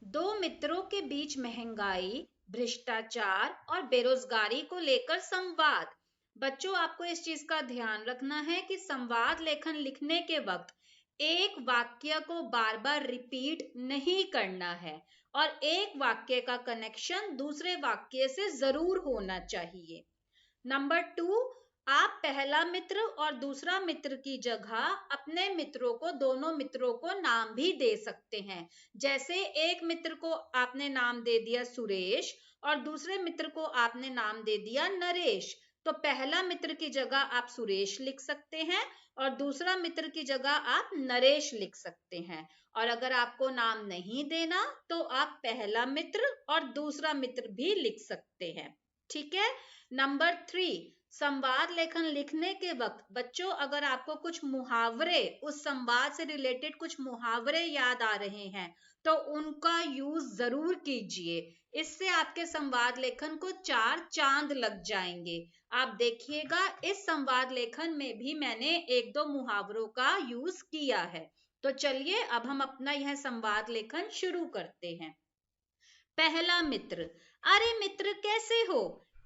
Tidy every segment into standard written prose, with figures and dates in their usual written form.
दो मित्रों के बीच महंगाई, भ्रष्टाचार और बेरोजगारी को लेकर संवाद। बच्चों, आपको इस चीज का ध्यान रखना है कि संवाद लेखन लिखने के वक्त एक वाक्य को बार बार रिपीट नहीं करना है और एक वाक्य का कनेक्शन दूसरे वाक्य से जरूर होना चाहिए। नंबर 2, आप पहला मित्र और दूसरा मित्र की जगह अपने मित्रों को, दोनों मित्रों को नाम भी दे सकते हैं। जैसे एक मित्र को आपने नाम दे दिया सुरेश और दूसरे मित्र को आपने नाम दे दिया नरेश, तो पहला मित्र की जगह आप सुरेश लिख सकते हैं और दूसरा मित्र की जगह आप नरेश लिख सकते हैं। और अगर आपको नाम नहीं देना तो आप पहला मित्र और दूसरा मित्र भी लिख सकते हैं। ठीक है। नंबर 3, संवाद लेखन लिखने के वक्त बच्चों, अगर आपको कुछ मुहावरे, उस संवाद से रिलेटेड कुछ मुहावरे याद आ रहे हैं तो उनका यूज जरूर कीजिए। इससे आपके संवाद लेखन को 4 चांद लग जाएंगे। आप देखिएगा, इस संवाद लेखन में भी मैंने 1-2 मुहावरों का यूज किया है। तो चलिए अब हम अपना यह संवाद लेखन शुरू करते हैं। पहला मित्र, अरे मित्र कैसे हो,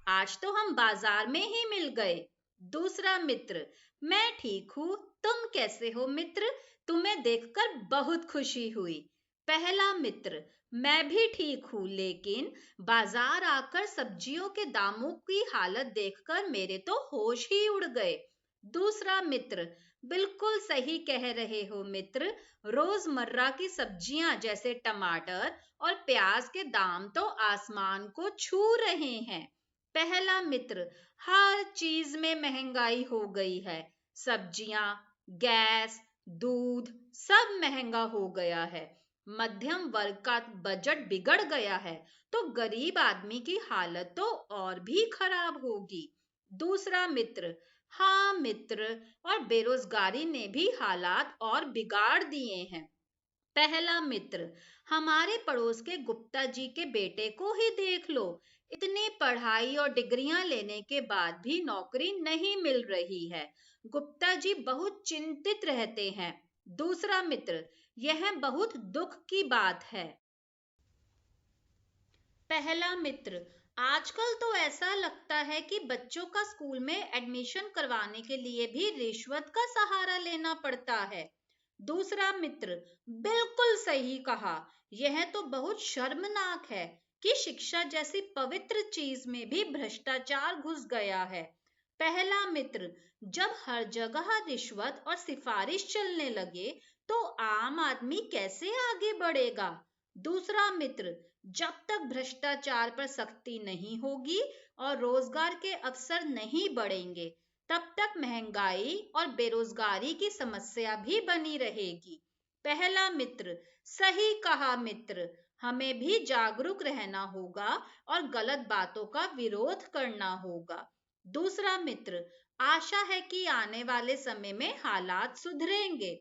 आज तो हम बाजार में ही मिल गए। दूसरा मित्र, मैं ठीक हूँ, तुम कैसे हो मित्र, तुम्हें देखकर बहुत खुशी हुई। पहला मित्र, मैं भी ठीक हूँ, लेकिन बाजार आकर सब्जियों के दामों की हालत देखकर मेरे तो होश ही उड़ गए। दूसरा मित्र, बिल्कुल सही कह रहे हो मित्र, रोजमर्रा की सब्जियां जैसे टमाटर और प्याज के दाम तो आसमान को छू रहे हैं। पहला मित्र, हर चीज में महंगाई हो गई है, सब्जियां, गैस, दूध सब महंगा हो गया है। मध्यम वर्ग का बजट बिगड़ गया है तो गरीब आदमी की हालत तो और भी खराब होगी। दूसरा मित्र, हाँ मित्र, और बेरोजगारी ने भी हालात और बिगाड़ दिए हैं। पहला मित्र, हमारे पड़ोस के गुप्ता जी के बेटे को ही देख लो, इतनी पढ़ाई और डिग्रियां लेने के बाद भी नौकरी नहीं मिल रही है। गुप्ता जी बहुत चिंतित रहते हैं। दूसरा मित्र, यह बहुत दुख की बात है। पहला मित्र, आजकल तो ऐसा लगता है कि बच्चों का स्कूल में एडमिशन करवाने के लिए भी रिश्वत का सहारा लेना पड़ता है। दूसरा मित्र, बिल्कुल सही कहा, यह तो बहुत शर्मनाक है कि शिक्षा जैसी पवित्र चीज में भी भ्रष्टाचार घुस गया है। पहला मित्र, जब हर जगह रिश्वत और सिफारिश चलने लगे तो आम आदमी कैसे आगे बढ़ेगा। दूसरा मित्र, जब तक भ्रष्टाचार पर सख्ती नहीं होगी और रोजगार के अवसर नहीं बढ़ेंगे तब तक महंगाई और बेरोजगारी की समस्या भी बनी रहेगी। पहला मित्र, सही कहा मित्र, हमें भी जागरूक रहना होगा और गलत बातों का विरोध करना होगा। दूसरा मित्र, आशा है कि आने वाले समय में हालात सुधरेंगे।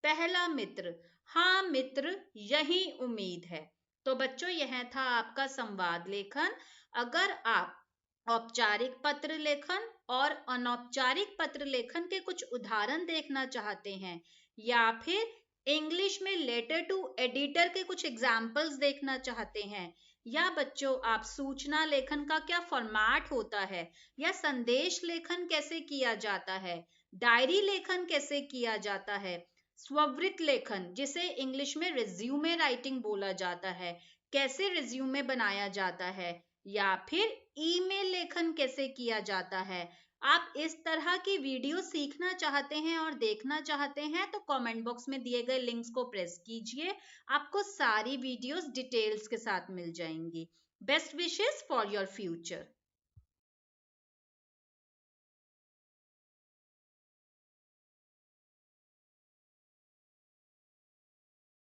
पहला मित्र, हाँ मित्र, यही उम्मीद है। तो बच्चों, यह था आपका संवाद लेखन। अगर आप औपचारिक पत्र लेखन और अनौपचारिक पत्र लेखन के कुछ उदाहरण देखना चाहते हैं या फिर इंग्लिश में लेटर टू एडिटर के कुछ एग्जाम्पल्स देखना चाहते हैं, या बच्चों आप सूचना लेखन का क्या फॉर्मेट होता है, या संदेश लेखन कैसे किया जाता है, डायरी लेखन कैसे किया जाता है, स्ववृत लेखन जिसे इंग्लिश में रिज्यूमे राइटिंग बोला जाता है, कैसे रिज्यूमे बनाया जाता है, या फिर ईमेल लेखन कैसे किया जाता है, आप इस तरह की वीडियो सीखना चाहते हैं और देखना चाहते हैं तो कमेंट बॉक्स में दिए गए लिंक्स को प्रेस कीजिए। आपको सारी वीडियोस डिटेल्स के साथ मिल जाएंगी। Best wishes for your future.